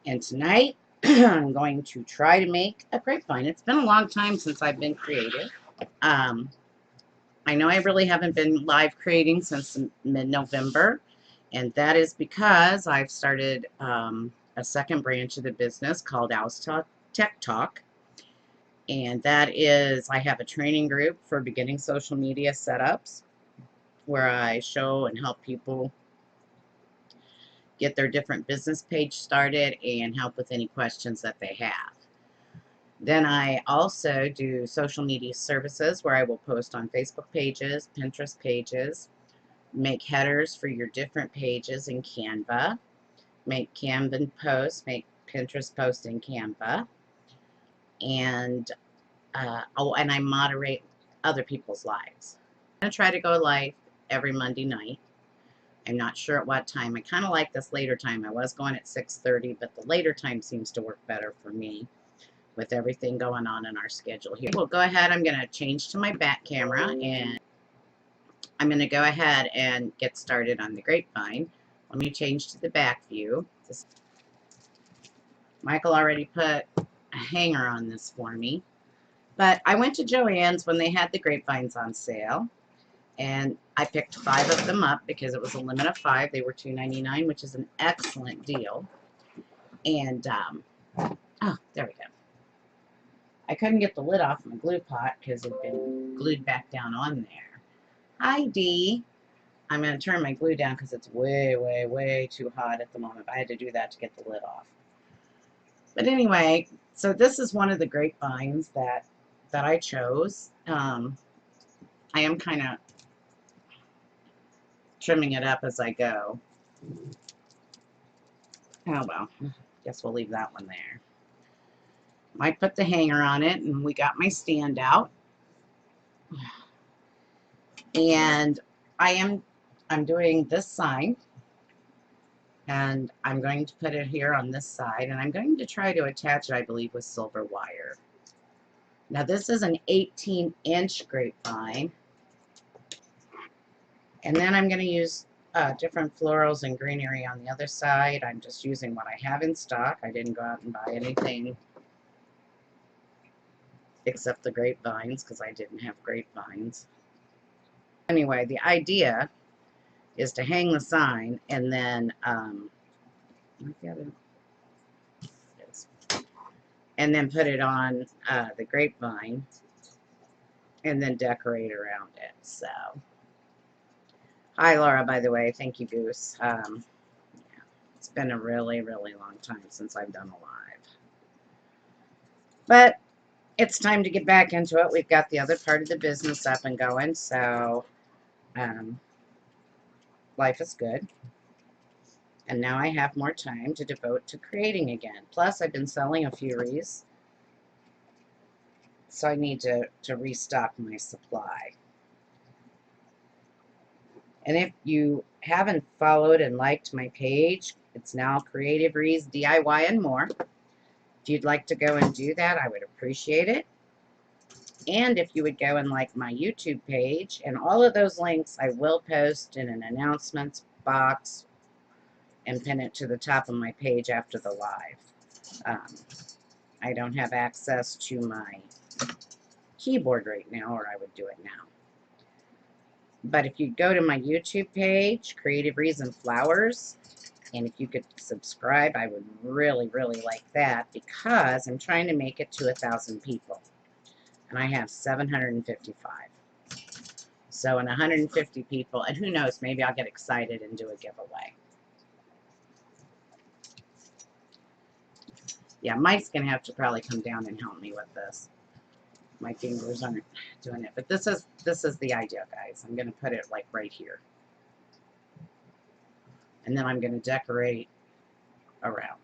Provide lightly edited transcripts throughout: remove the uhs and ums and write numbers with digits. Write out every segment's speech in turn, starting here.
And tonight, I'm going to try to make a grapevine. It's been a long time since I've been creative. Um, I know I really haven't been live creating since mid-November, and that is because I've started a second branch of the business called Tech Talk, and that is I have a training group for beginning social media setups where I show and help people get their different business page started and help with any questions that they have. Then I also do social media services where I will post on Facebook pages, Pinterest pages, make headers for your different pages in Canva, make Canva posts, make Pinterest posts in Canva, and and I moderate other people's lives. I'm going to try to go live every Monday night. I'm not sure at what time. I kind of like this later time. I was going at 6:30, but the later time seems to work better for me with everything going on in our schedule here. We'll go ahead. I'm going to change to my back camera, and I'm going to go ahead and get started on the grapevine. Let me change to the back view. Michael already put a hanger on this for me. But I went to Joann's when they had the grapevines on sale, and I picked 5 of them up because it was a limit of 5. They were $2.99, which is an excellent deal. And, oh, there we go. I couldn't get the lid off my glue pot because it had been glued back down on there. Hi, Dee. I'm going to turn my glue down because it's way, way, way too hot at the moment. I had to do that to get the lid off. But anyway, so this is one of the grapevines that I chose. I am kind of trimming it up as I go. Oh well, guess we'll leave that one there. Might put the hanger on it, and we got my stand out. And I'm doing this side, and I'm going to put it here on this side, and I'm going to try to attach it, I believe, with silver wire. Now this is an 18-inch grapevine, and then I'm going to use different florals and greenery on the other side. I'm just using what I have in stock. I didn't go out and buy anything except the grapevines because I didn't have grapevines. Anyway, the idea is to hang the sign and then and then put it on the grapevine and then decorate around it. So, hi Laura, by the way. Thank you, Goose. Yeah, it's been a really, really long time since I've done a live. But it's time to get back into it. We've got the other part of the business up and going, so life is good. And now I have more time to devote to creating again. Plus, I've been selling a few wreaths, so I need to restock my supply. And if you haven't followed and liked my page, it's now Creative Wreaths, DIY, and more. If you'd like to go and do that, I would appreciate it. And if you would go and like my YouTube page, and all of those links I will post in an announcements box and pin it to the top of my page after the live. I don't have access to my keyboard right now, or I would do it now. But if you go to my YouTube page, Creativewreathsandflowers, and if you could subscribe, I would really, really like that, because I'm trying to make it to 1,000 people. And I have 755. So in 150 people, and who knows, maybe I'll get excited and do a giveaway. Yeah, Mike's going to have to probably come down and help me with this. My fingers aren't doing it. But this is the idea, guys. I'm going to put it like right here. And then I'm going to decorate around.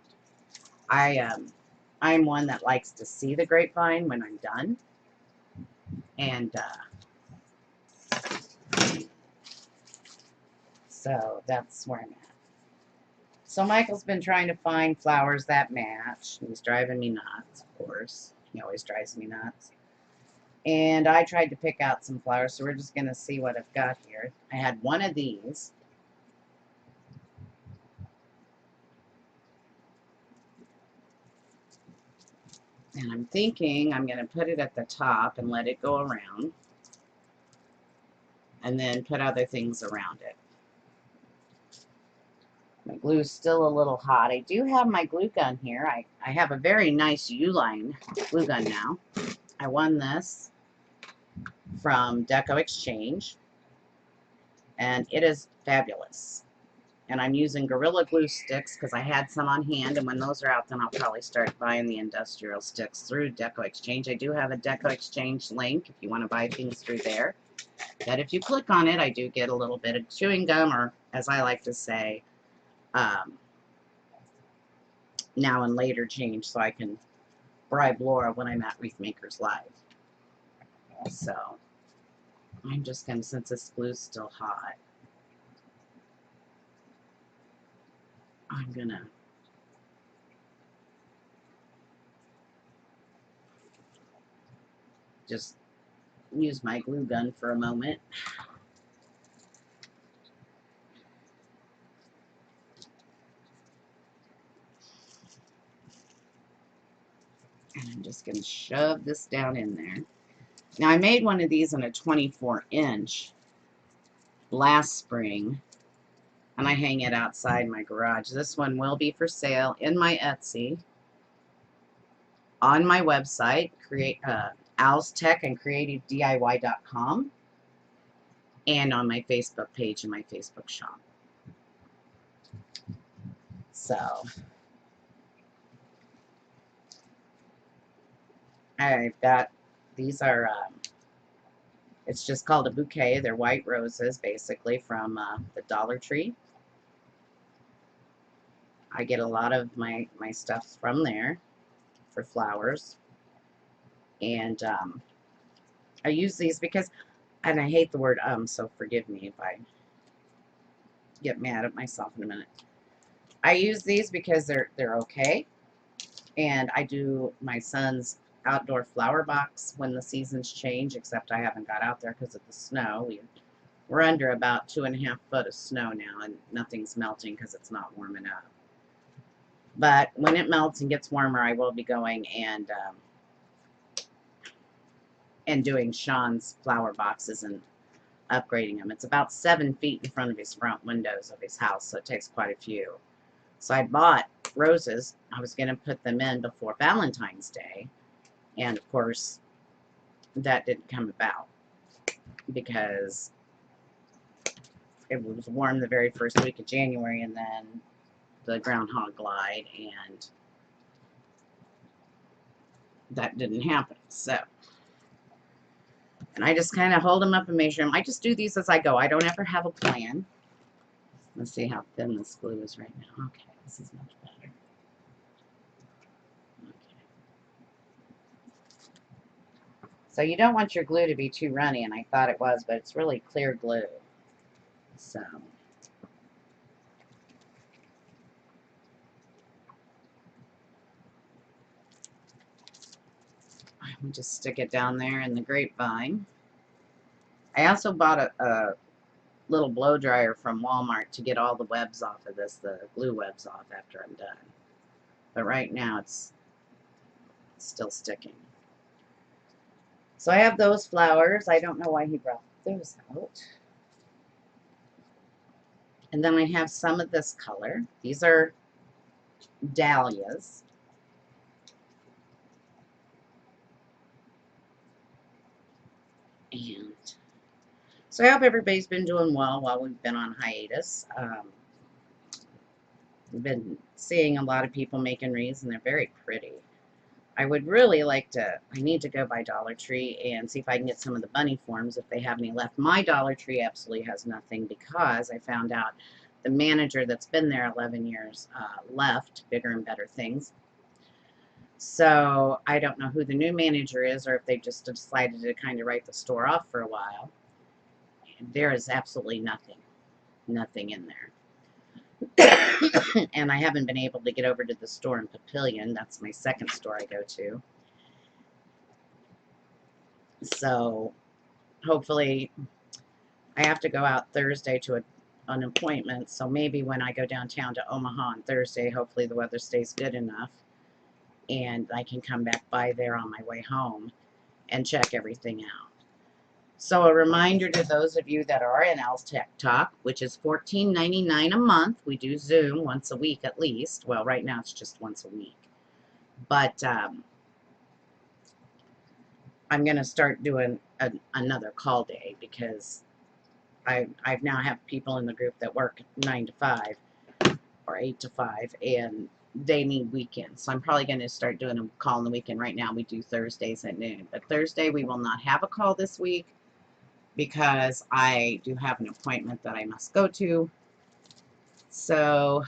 I'm one that likes to see the grapevine when I'm done. And so that's where I'm at. So Michael's been trying to find flowers that match. He's driving me nuts, of course. He always drives me nuts. And I tried to pick out some flowers, so we're just going to see what I've got here. I had one of these. And I'm thinking I'm going to put it at the top and let it go around. And then put other things around it. My glue's still a little hot. I do have my glue gun here. I have a very nice U-line glue gun now. I won this from Deco Exchange. And it is fabulous. And I'm using Gorilla Glue sticks because I had some on hand, and when those are out, then I'll probably start buying the industrial sticks through Deco Exchange. I do have a Deco Exchange link if you want to buy things through there. But if you click on it, I do get a little bit of chewing gum, or as I like to say, now and later change, so I can bribe Laura when I'm at Wreath Makers Live. So I'm just going to, since this glue's still hot, I'm going to just use my glue gun for a moment. And I'm just going to shove this down in there. Now, I made one of these in a 24-inch last spring, and I hang it outside my garage. This one will be for sale in my Etsy, on my website, Al's Tech and CreativeDIY.com, and on my Facebook page and my Facebook shop. So I've got, these are, it's just called a bouquet. They're white roses, basically, from the Dollar Tree. I get a lot of my stuff from there for flowers. And I use these because, and I hate the word so forgive me if I get mad at myself in a minute. I use these because they're okay. And I do my son's outdoor flower box when the seasons change, except I haven't got out there because of the snow. We're under about 2.5 foot of snow now, and nothing's melting because it's not warm enough. But when it melts and gets warmer, I will be going and doing Sean's flower boxes and upgrading them. It's about 7 feet in front of his front windows of his house, so it takes quite a few. So I bought roses. I was going to put them in before Valentine's Day, and of course that didn't come about because it was warm the very first week of January, and then the groundhog lied, and that didn't happen. So, and I just kind of hold them up and measure them. I just do these as I go. I don't ever have a plan. Let's see how thin this glue is right now. Okay, this is much better. Okay. So you don't want your glue to be too runny, and I thought it was, but it's really clear glue. So I'm just stick it down there in the grapevine. I also bought a little blow dryer from Walmart to get all the webs off of this, the glue webs off after I'm done. But right now it's still sticking. So I have those flowers. I don't know why he brought those out. And then I have some of this color. These are dahlias. And so I hope everybody's been doing well while we've been on hiatus. We've been seeing a lot of people making wreaths, and they're very pretty. I would really like to, I need to go by Dollar Tree and see if I can get some of the bunny forms if they have any left. My Dollar Tree absolutely has nothing because I found out the manager that's been there 11 years left, Bigger and Better Things. So I don't know who the new manager is, or if they just decided to kind of write the store off for a while. There is absolutely nothing in there. And I haven't been able to get over to the store in Papillion. That's my second store I go to. So hopefully I have to go out Thursday to an appointment. So maybe when I go downtown to Omaha on Thursday, hopefully the weather stays good enough. and I can come back by there on my way home and check everything out. So a reminder to those of you that are in Al's Tech Talk, which is $14.99 a month. We do Zoom once a week at least. Well, right now it's just once a week. But I'm going to start doing another call day because I now have people in the group that work 9 to 5 or 8 to 5, and they need weekends. So I'm probably going to start doing a call on the weekend. Right now we do Thursdays at noon. But Thursday we will not have a call this week because I do have an appointment that I must go to. So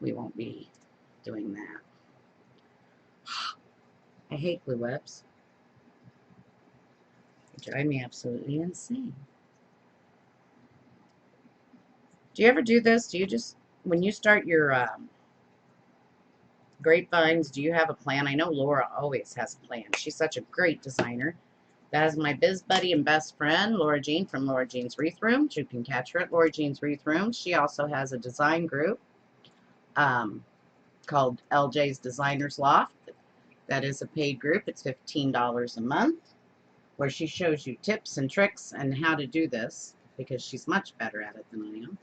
we won't be doing that. I hate glue webs. They drive me absolutely insane. Do you ever do this? Do you just, when you start your grapevines, do you have a plan? I know Laura always has a plan. She's such a great designer. That is my biz buddy and best friend, Laura Jean from Laura Jean's Wreath Room. You can catch her at Laura Jean's Wreath Room. She also has a design group called LJ's Designers Loft. That is a paid group. It's $15 a month, where she shows you tips and tricks and how to do this, because she's much better at it than I am.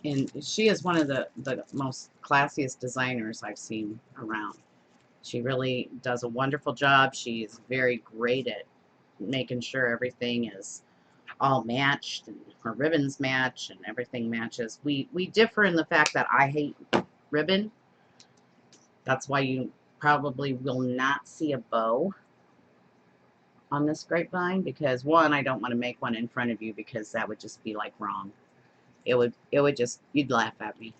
And she is one of the most classiest designers I've seen around. She really does a wonderful job. She is very great at making sure everything is all matched and her ribbons match and everything matches. We differ in the fact that I hate ribbon. That's why you probably will not see a bow on this grapevine, because one, I don't want to make one in front of you because that would just be like wrong. It would just, you'd laugh at me.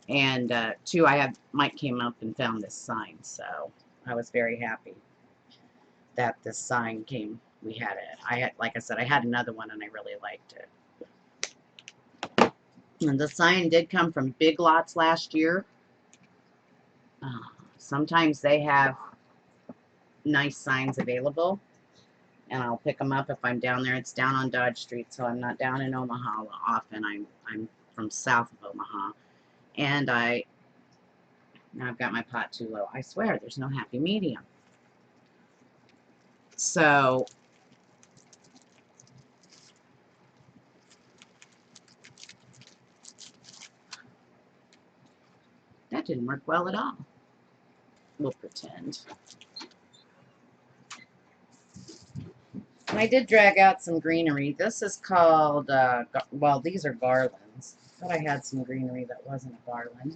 And two, Mike came up and found this sign, so I was very happy that this sign came. We had it. Like I said, I had another one and I really liked it. And the sign did come from Big Lots last year. Sometimes they have nice signs available, and I'll pick them up if I'm down there. It's down on Dodge Street, so I'm not down in Omaha often. I'm from south of Omaha, and now I've got my pot too low. I swear, there's no happy medium. So that didn't work well at all. We'll pretend. And I did drag out some greenery. This is called, well, these are garlands. I thought I had some greenery that wasn't a garland.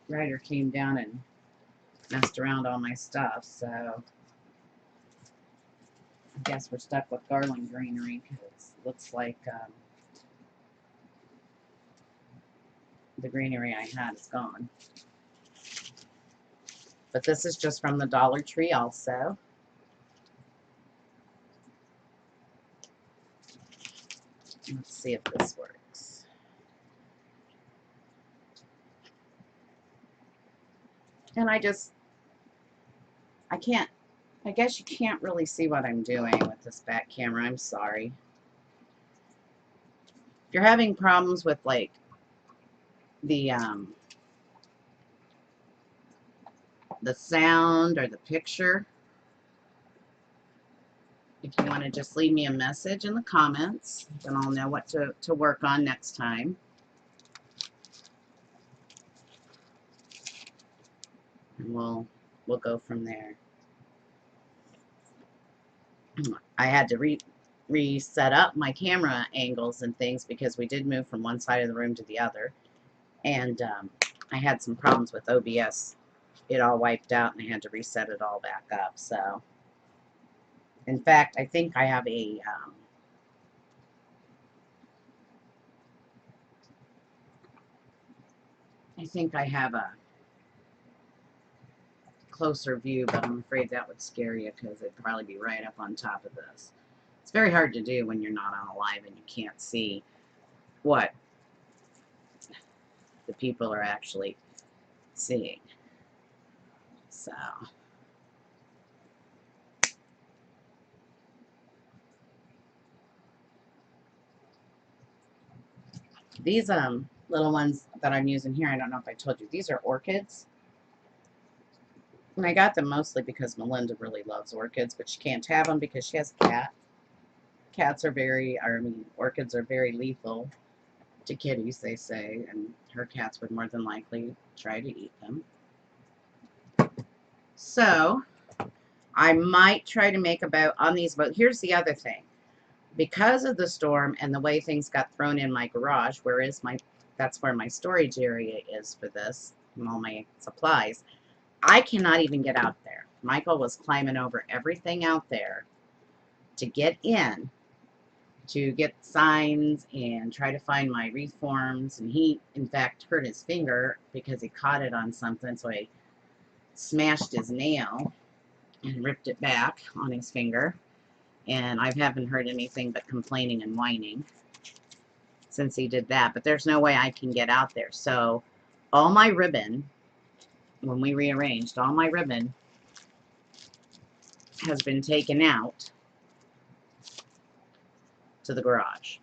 Ryder came down and messed around all my stuff, so I guess we're stuck with garland greenery because it looks like the greenery I had is gone. But this is just from the Dollar Tree also. Let's see if this works. And I guess you can't really see what I'm doing with this back camera. I'm sorry. If you're having problems with like the sound or the picture, if you want to just leave me a message in the comments, then I'll know what to work on next time. And we'll go from there. I had to reset up my camera angles and things because we did move from one side of the room to the other, and I had some problems with OBS. It all wiped out and I had to reset it all back up. So in fact, I think I have a closer view, but I'm afraid that would scare you because it'd probably be right up on top of this. It's very hard to do when you're not on a live and you can't see what the people are actually seeing. So These little ones that I'm using here, I don't know if I told you, these are orchids. And I got them mostly because Melinda really loves orchids, but she can't have them because she has a cat. Cats are orchids are very lethal to kitties, they say, and her cats would more than likely try to eat them. So I might try to make a boat on these, but here's the other thing. Because of the storm and the way things got thrown in my garage, that's where my storage area is for this and all my supplies, I cannot even get out there. Michael was climbing over everything out there to get in, to get signs and try to find my wreath forms, and he in fact hurt his finger because he caught it on something, so he smashed his nail and ripped it back on his finger, and I haven't heard anything but complaining and whining since he did that. But there's no way I can get out there. So all my ribbon, when we rearranged, all my ribbon has been taken out to the garage.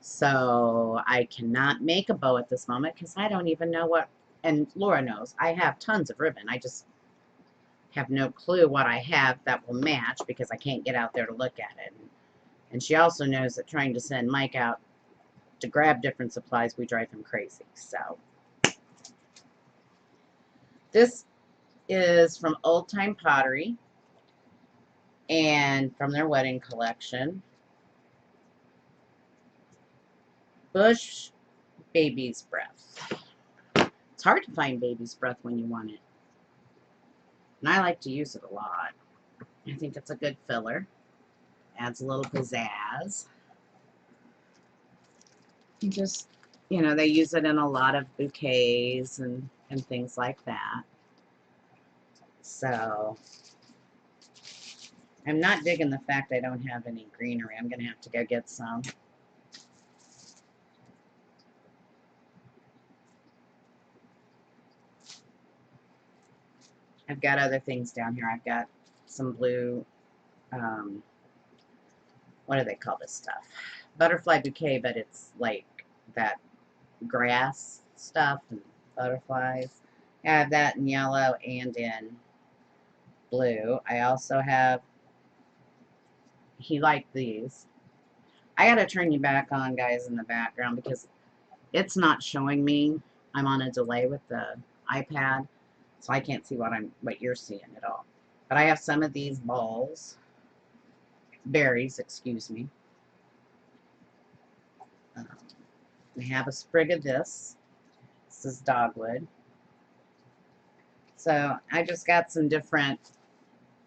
So I cannot make a bow at this moment because I don't even know what, and Laura knows, I have tons of ribbon. I just have no clue what I have that will match because I can't get out there to look at it. And she also knows that trying to send Mike out to grab different supplies, we drive him crazy. So this is from Old Time Pottery and from their wedding collection. Bush Baby's Breath. It's hard to find baby's breath when you want it. And I like to use it a lot. I think it's a good filler. Adds a little pizzazz. You just, you know, they use it in a lot of bouquets and things like that. So I'm not digging the fact I don't have any greenery. I'm going to have to go get some. I've got other things down here. I've got some blue, what do they call this stuff? Butterfly bouquet, but it's like that grass stuff and butterflies. I have that in yellow and in blue. I also have, he liked these. I gotta turn you back on, guys, in the background because it's not showing me. I'm on a delay with the iPad, so I can't see what you're seeing at all. But I have some of these berries, excuse me. We have a sprig of this. This is dogwood. So I just got some different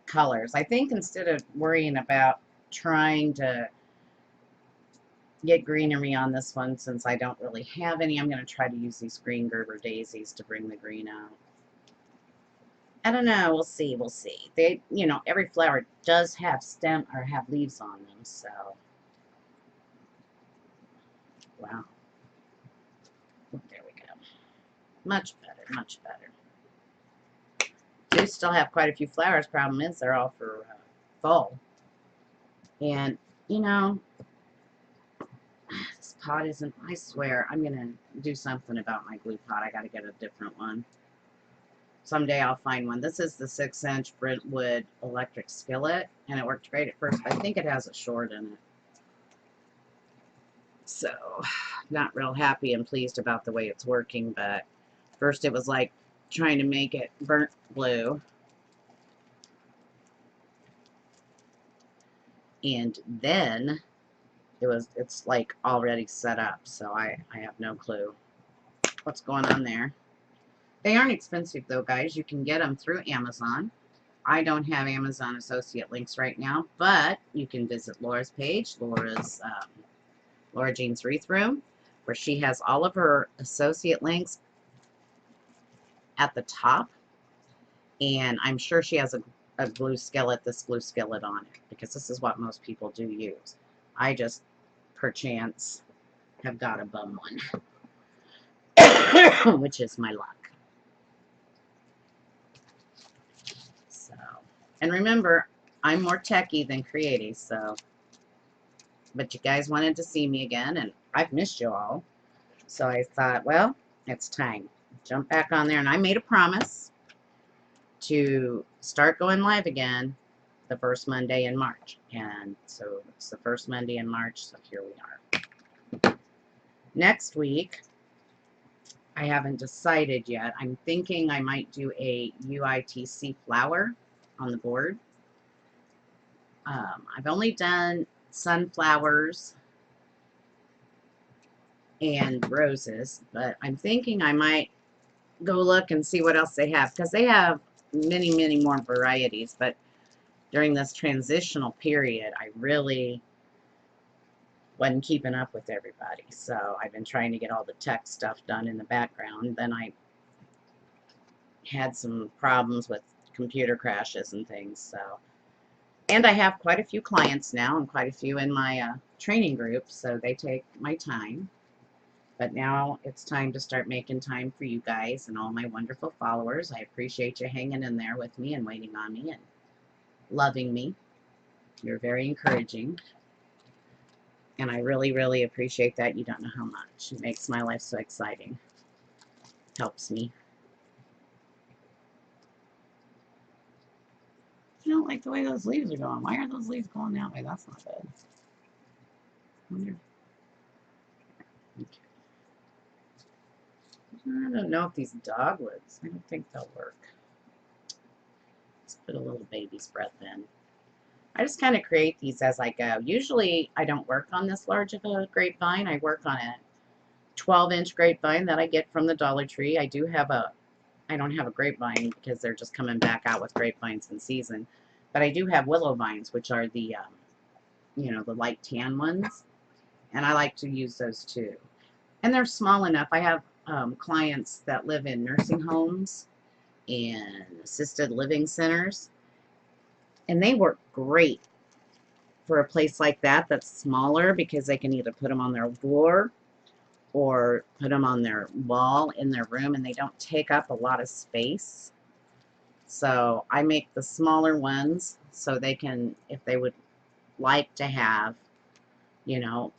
colors. I think instead of worrying about trying to get greenery on this one, since I don't really have any, I'm going to try to use these green Gerber daisies to bring the green out. I don't know. We'll see. We'll see. They, you know, every flower does have stem or have leaves on them, so. Wow. There we go. Much better. Much better. Do still have quite a few flowers. Problem is, they're all for fall. And, you know, this pot isn't, I swear, I'm going to do something about my glue pot. I got to get a different one. Someday I'll find one. This is the 6-inch Brentwood electric skillet, and it worked great at first, but I think it has a short in it. So, not real happy and pleased about the way it's working, but first it was like trying to make it burnt blue. And then it's like already set up, so I have no clue what's going on there. They aren't expensive though, guys. You can get them through Amazon. I don't have Amazon associate links right now, but you can visit Laura's page, Laura Jean's Wreath Room, where she has all of her associate links at the top, and I'm sure she has a glue skillet, this glue skillet on it, because this is what most people do use. I just, perchance, have got a bum one, which is my luck. So, and remember, I'm more techie than creative, so but you guys wanted to see me again, and I've missed you all. So I thought, well, it's time. Jump back on there, and I made a promise to start going live again the first Monday in March. And so it's the first Monday in March, so here we are. Next week, I haven't decided yet. I'm thinking I might do a UITC flower on the board. I've only done sunflowers and roses, but I'm thinking I might go look and see what else they have, because they have many, many more varieties. But during this transitional period, I really wasn't keeping up with everybody. So I've been trying to get all the tech stuff done in the background. Then I had some problems with computer crashes and things. So, and I have quite a few clients now and quite a few in my training group, so they take my time. But now it's time to start making time for you guys and all my wonderful followers. I appreciate you hanging in there with me and waiting on me and loving me. You're very encouraging. And I really, really appreciate that. You don't know how much. It makes my life so exciting. Helps me. I don't like the way those leaves are going. Why are those leaves going that way? That's not good. Okay. I don't know if these dogwoods, I don't think they'll work. Let's put a little baby's breath in. I just kind of create these as I go. Usually I don't work on this large of a grapevine. I work on a 12-inch grapevine that I get from the Dollar Tree. I don't have a grapevine because they're just coming back out with grapevines in season. But I do have willow vines, which are the, the light tan ones. And I like to use those too. And they're small enough. I have clients that live in nursing homes and assisted living centers. And they work great for a place like that that's smaller, because they can either put them on their door or put them on their wall in their room, and they don't take up a lot of space. So I make the smaller ones so they can, if they would like to have,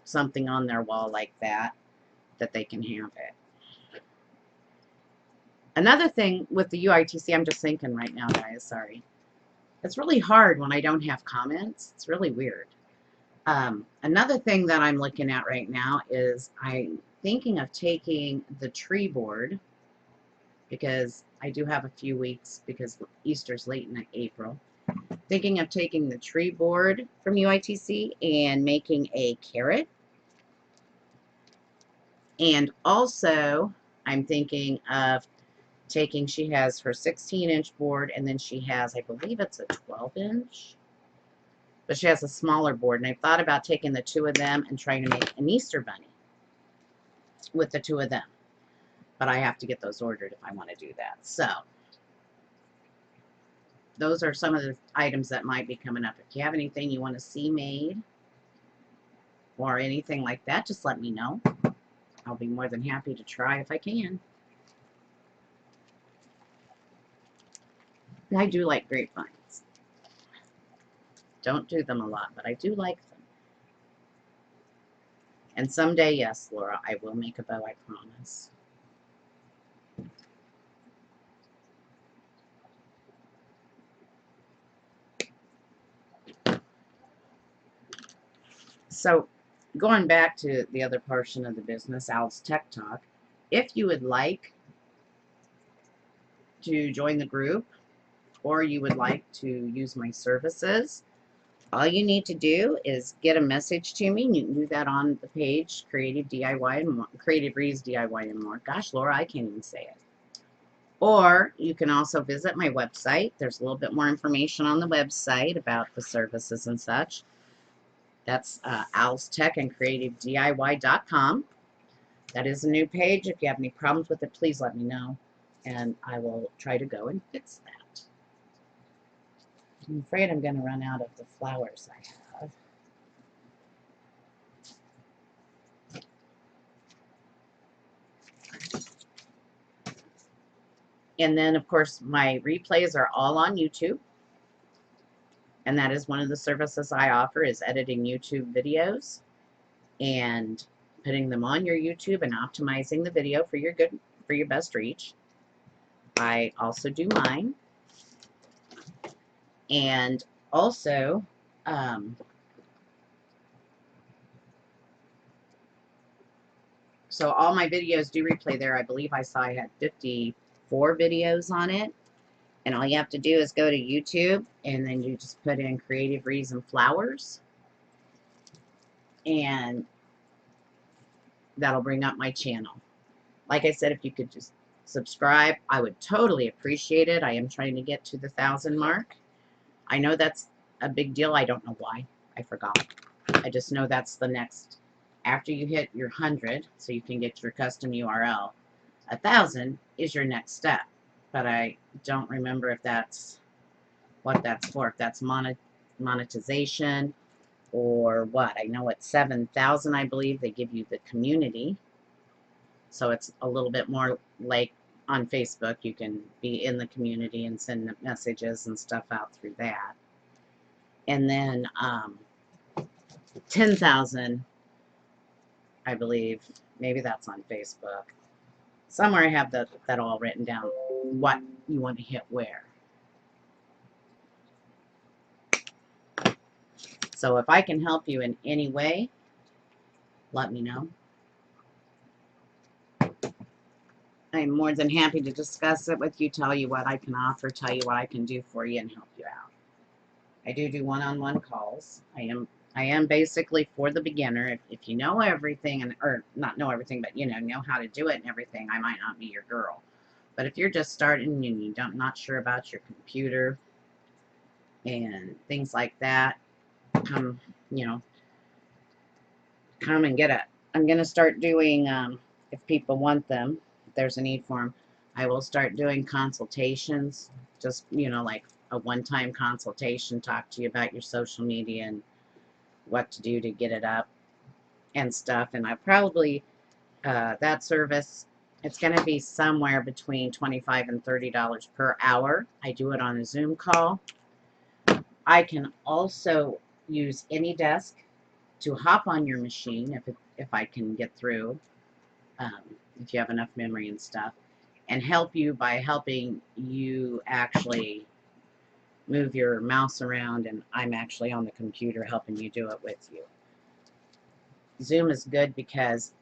something on their wall like that, that they can have it. Another thing with the UITC, I'm just thinking right now, guys, sorry. It's really hard when I don't have comments. It's really weird. Another thing that I'm looking at right now is I'm thinking of taking the tree board, because I do have a few weeks because Easter's late in April. Thinking of taking the tree board from UITC and making a carrot. And also, I'm thinking of taking, she has her 16-inch board, and then she has, I believe it's a 12-inch, but she has a smaller board, and I thought about taking the two of them and trying to make an Easter bunny with the two of them. But I have to get those ordered if I want to do that. So those are some of the items that might be coming up. If you have anything you want to see made or anything like that, just let me know. I'll be more than happy to try if I can. I do like grapevines. Don't do them a lot, but I do like them. And someday, yes, Laura, I will make a bow, I promise. So, going back to the other portion of the business, Al's Tech Talk, if you would like to join the group, or you would like to use my services, all you need to do is get a message to me. You can do that on the page, Creative DIY and more, Creative Wreaths DIY and more. Gosh, Laura, I can't even say it. Or you can also visit my website. There's a little bit more information on the website about the services and such. That's Al's Tech and CreativeDIY.com. That is a new page. If you have any problems with it, please let me know, and I will try to go and fix that. I'm afraid I'm going to run out of the flowers I have. And then, of course, my replays are all on YouTube. And that is one of the services I offer, is editing YouTube videos. and putting them on your YouTube and optimizing the video for your best reach. I also do mine. And also, so all my videos do replay there. I believe I saw I had 54 videos on it. And all you have to do is go to YouTube, and then you just put in Creativewreathsandflowers, and that'll bring up my channel. Like I said, if you could just subscribe, I would totally appreciate it. I am trying to get to the 1,000 mark. I know that's a big deal. I don't know why. I forgot. I just know that's the next. After you hit your 100, so you can get your custom URL, 1,000 is your next step. But I don't remember if that's what that's for. If that's monetization or what. I know at 7,000, I believe, they give you the community. So it's a little bit more like on Facebook. You can be in the community and send messages and stuff out through that. And then 10,000, I believe, maybe that's on Facebook. Somewhere I have that all written down, what you want to hit where. So if I can help you in any way, let me know. I'm more than happy to discuss it with you, tell you what I can offer, tell you what I can do for you, and help you out. I do one-on-one calls. I am basically for the beginner. If you know everything, or not know everything, but know how to do it and everything, I might not be your girl. But if you're just starting and you not sure about your computer and things like that, come and get it. I'm gonna start doing if people want them, if there's a need for them, I will start doing consultations. Just like a one-time consultation, talk to you about your social media and what to do to get it up and stuff. And I probably that service, it's going to be somewhere between $25 and $30 per hour. I do it on a Zoom call. I can also use any desk to hop on your machine if I can get through, if you have enough memory and stuff, and help you by helping you actually move your mouse around, and I'm actually on the computer helping you do it with you. Zoom is good because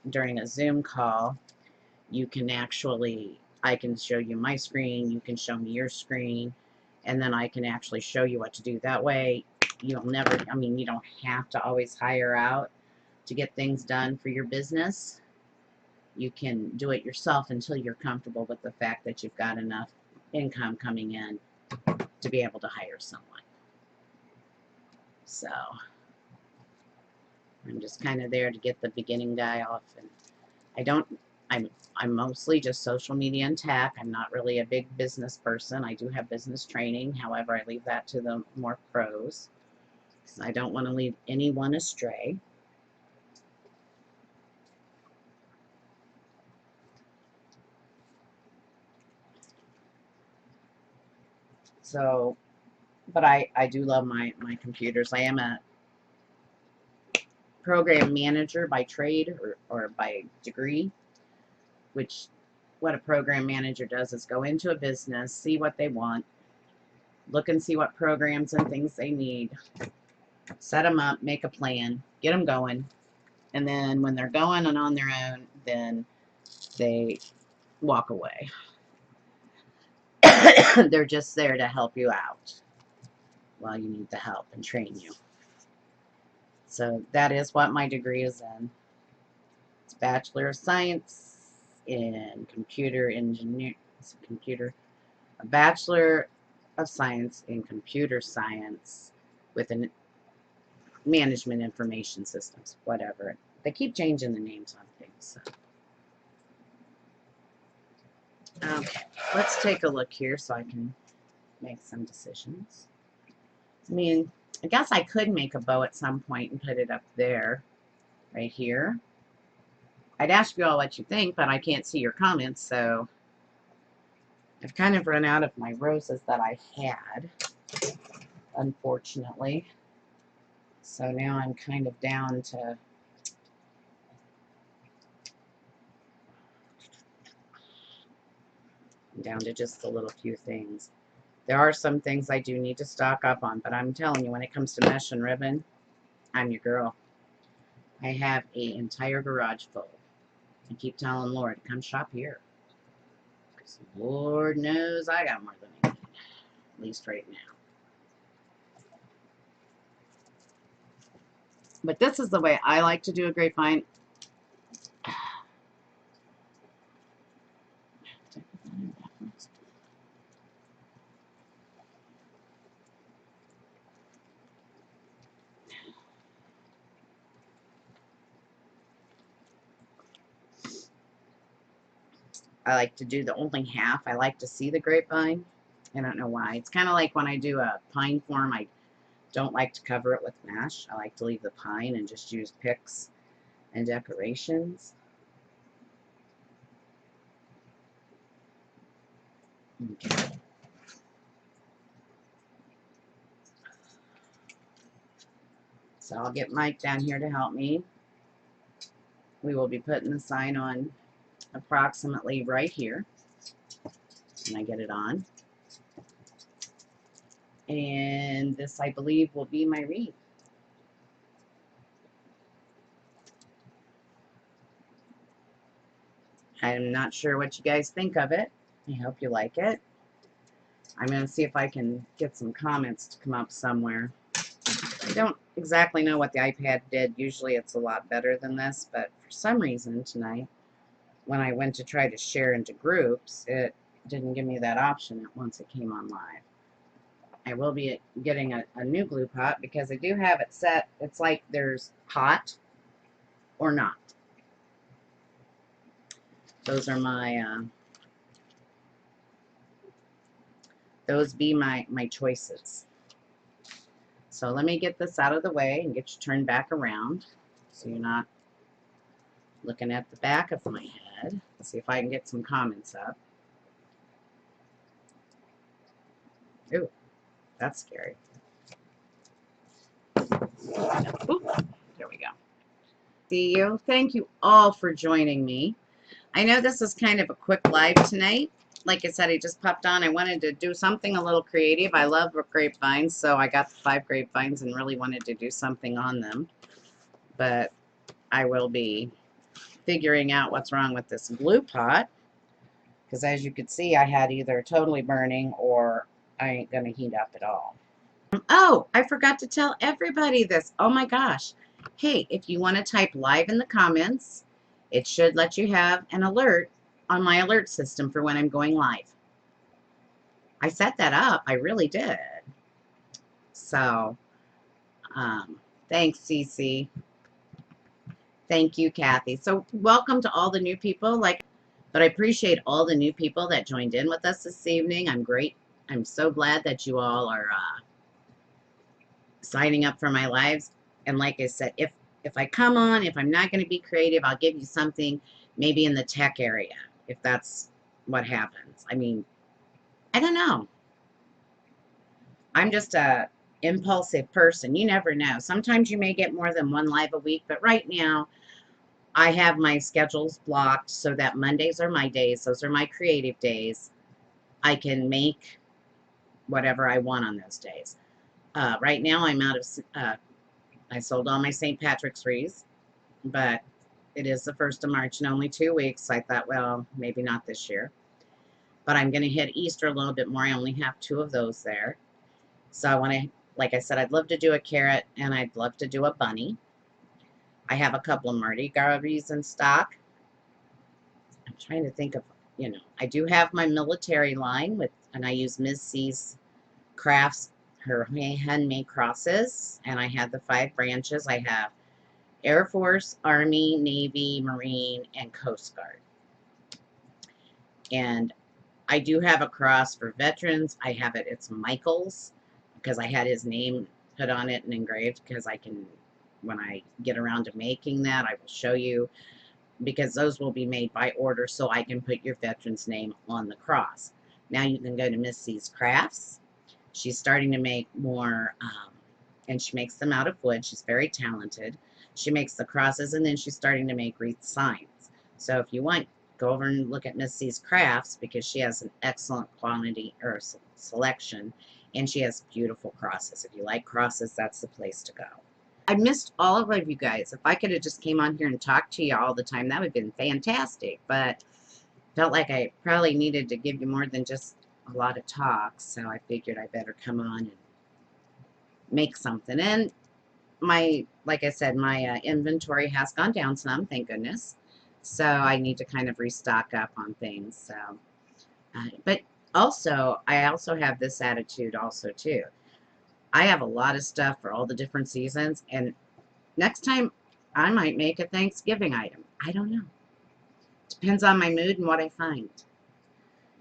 during a Zoom call, you can I can show you my screen, you can show me your screen, and then I can actually show you what to do. That way, you don't have to always hire out to get things done for your business. You can do it yourself until you're comfortable with the fact that you've got enough income coming in to be able to hire someone. So I'm just kind of there to get the beginning guy off, and I'm mostly just social media and tech. I'm not really a big business person. I do have business training. However, I leave that to the more pros, because I don't want to lead anyone astray. So, but I do love my computers. I am a program manager by trade or by degree, which what a program manager does is go into a business, see what they want, look and see what programs and things they need, set them up, make a plan, get them going, and then when they're going and on their own, then they walk away. They're just there to help you out while you need the help and train you. So that is what my degree is in. It's Bachelor of Science in Computer Engineering. A Bachelor of Science in Computer Science with a Management Information Systems, whatever. They keep changing the names on things. So. Okay, let's take a look here so I can make some decisions. I guess I could make a bow at some point and put it up there, right here. I'd ask you all what you think, but I can't see your comments, so I've kind of run out of my roses that I had, unfortunately. So now I'm kind of down to I'm down to just a little few things. There are some things I do need to stock up on, but I'm telling you, when it comes to mesh and ribbon, I'm your girl. I have an entire garage full. I keep telling Lord, come shop here. Because Lord knows I got more than I need, at least right now. But this is the way I like to do a grapevine. I like to do the only half. I like to see the grapevine. I don't know why. It's kind of like when I do a pine form, I don't like to cover it with mesh. I like to leave the pine and just use picks and decorations. Okay. So I'll get Mike down here to help me. We will be putting the sign on approximately right here. And I get it on. And this, I believe, will be my wreath. I'm not sure what you guys think of it. I hope you like it. I'm going to see if I can get some comments to come up somewhere. I don't exactly know what the iPad did. Usually it's a lot better than this, but for some reason tonight, when I went to try to share into groups, it didn't give me that option once it came on live. I will be getting a new glue pot because I do have it set. It's like there's hot or not. Those are my, those be my choices. So let me get this out of the way and get you turned back around so you're not looking at the back of my head. Let's see if I can get some comments up. Ooh, that's scary. Ooh, there we go. See you. Thank you all for joining me. I know this is kind of a quick live tonight. Like I said, I just popped on. I wanted to do something a little creative. I love grapevines, so I got the 5 grapevines and really wanted to do something on them. But I will be figuring out what's wrong with this glue pot. Because as you could see, I had either totally burning or I ain't going to heat up at all. Oh, I forgot to tell everybody this. Oh my gosh. Hey, if you want to type live in the comments, it should let you have an alert on my alert system for when I'm going live. I set that up. I really did. So, thanks, Cece. Thank you, Kathy. So, welcome to all the new people. But I appreciate all the new people that joined in with us this evening. I'm so glad that you all are signing up for my lives. And like I said, if I come on, if I'm not going to be creative, I'll give you something maybe in the tech area, if that's what happens. I mean, I don't know. I'm just a impulsive person. You never know. Sometimes you may get more than one live a week, but right now I have my schedules blocked so that Mondays are my days. Those are my creative days. I can make whatever I want on those days. Right now I'm out of, I sold all my St. Patrick's wreaths, but it is the 1st of March and only 2 weeks. I thought, well, maybe not this year. But I'm going to hit Easter a little bit more. I only have 2 of those there. So I want to, like I said, I'd love to do a carrot and I'd love to do a bunny. I have a couple of Mardi Gras wreaths in stock. I'm trying to think of, you know, I do have my military line with, and I use Ms. C's crafts, her handmade crosses, and I have the 5 branches. I have Air Force, Army, Navy, Marine, and Coast Guard. And I do have a cross for veterans. I have it, it's Michael's, because I had his name put on it and engraved, because I can, when I get around to making that, I will show you, because those will be made by order, so I can put your veteran's name on the cross. Now you can go to Miss C's Crafts. She's starting to make more, and she makes them out of wood. She's very talented. She makes the crosses, and then she's starting to make wreath signs. So if you want, go over and look at Miss C's crafts because she has an excellent quantity or selection, and she has beautiful crosses. If you like crosses, that's the place to go. I missed all of you guys. If I could have just came on here and talked to you all the time, that would have been fantastic. But felt like I probably needed to give you more than just a lot of talk, so I figured I better come on and make something. And like I said, my inventory has gone down some, thank goodness. So I need to kind of restock up on things. So, but also, I also have this attitude also too. I have a lot of stuff for all the different seasons, and next time I might make a Thanksgiving item. I don't know. Depends on my mood and what I find.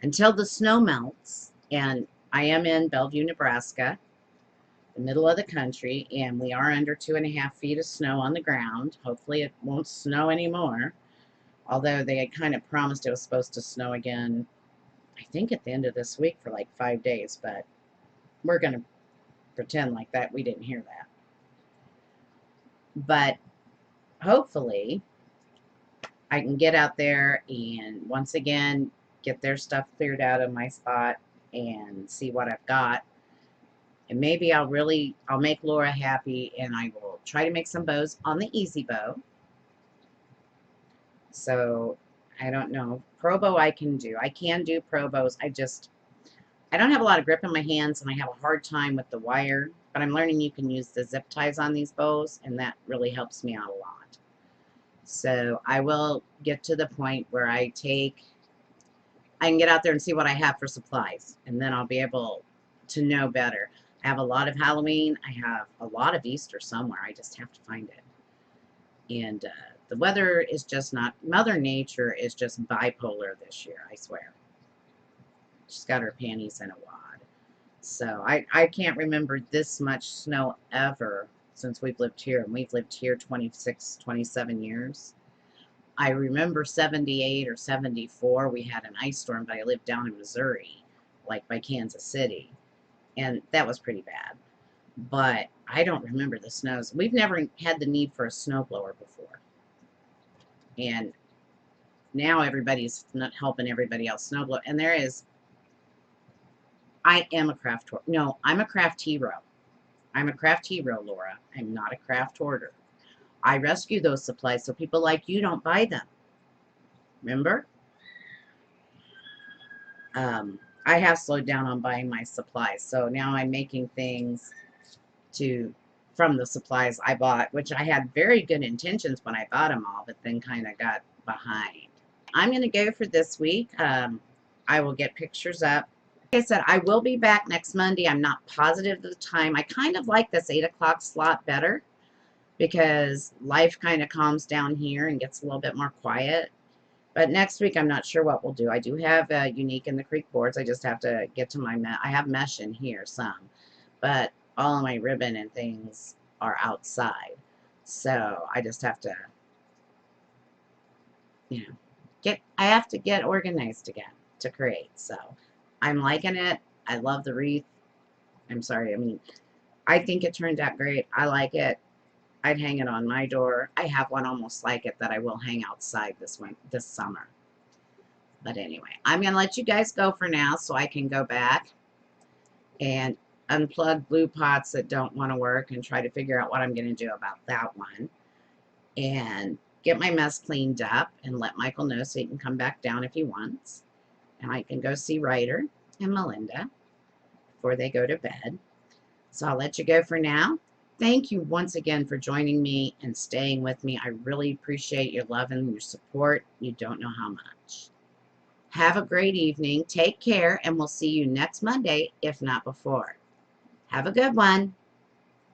Until the snow melts, and I am in Bellevue, Nebraska, the middle of the country, and we are under 2.5 feet of snow on the ground. Hopefully it won't snow anymore, although they had kind of promised it was supposed to snow again, I think at the end of this week for like 5 days, but we're going to pretend like that we didn't hear that. But hopefully I can get out there and once again get their stuff cleared out of my spot and see what I've got. And maybe I'll make Laura happy, and I will try to make some bows on the easy bow. So I don't know. Pro bow I can do. I can do pro bows. I don't have a lot of grip in my hands, and I have a hard time with the wire. But I'm learning you can use the zip ties on these bows, and that really helps me out a lot. So I will get to the point where I can get out there and see what I have for supplies, and then I'll be able to know better. I have a lot of Halloween. I have a lot of Easter somewhere. I just have to find it. And the weather is just not, Mother Nature is just bipolar this year, I swear. She's got her panties in a wad. So I can't remember this much snow ever since we've lived here, and we've lived here 26, 27 years. I remember 78 or 74, we had an ice storm, but I lived down in Missouri, like by Kansas City, and that was pretty bad. But I don't remember the snows. We've never had the need for a snowblower before. And now everybody's not helping everybody else snowblow. And I am a craft hoarder. No, I'm a craft hero. I'm a craft hero, Laura. I'm not a craft hoarder. I rescue those supplies so people like you don't buy them. Remember? I have slowed down on buying my supplies. So now I'm making things from the supplies I bought, which I had very good intentions when I bought them all, but then kind of got behind. I'm going to go for this week. I will get pictures up. Like I said, I will be back next Monday. I'm not positive of the time. I kind of like this 8 o'clock slot better, because life kind of calms down here and gets a little bit more quiet. But next week, I'm not sure what we'll do. I do have Unique in the Creek boards. I just have to get to my I have mesh in here some, but all of my ribbon and things are outside. So I just have to, I have to get organized again to create. So I'm liking it. I love the wreath. I think it turned out great. I like it. I'd hang it on my door. I have one almost like it that I will hang outside this summer. But anyway, I'm going to let you guys go for now so I can go back and unplug glue pots that don't want to work and try to figure out what I'm going to do about that one. And get my mess cleaned up and let Michael know so he can come back down if he wants. And I can go see Ryder and Melinda before they go to bed. So I'll let you go for now. Thank you once again for joining me and staying with me. I really appreciate your love and your support. You don't know how much. Have a great evening. Take care, and we'll see you next Monday, if not before. Have a good one.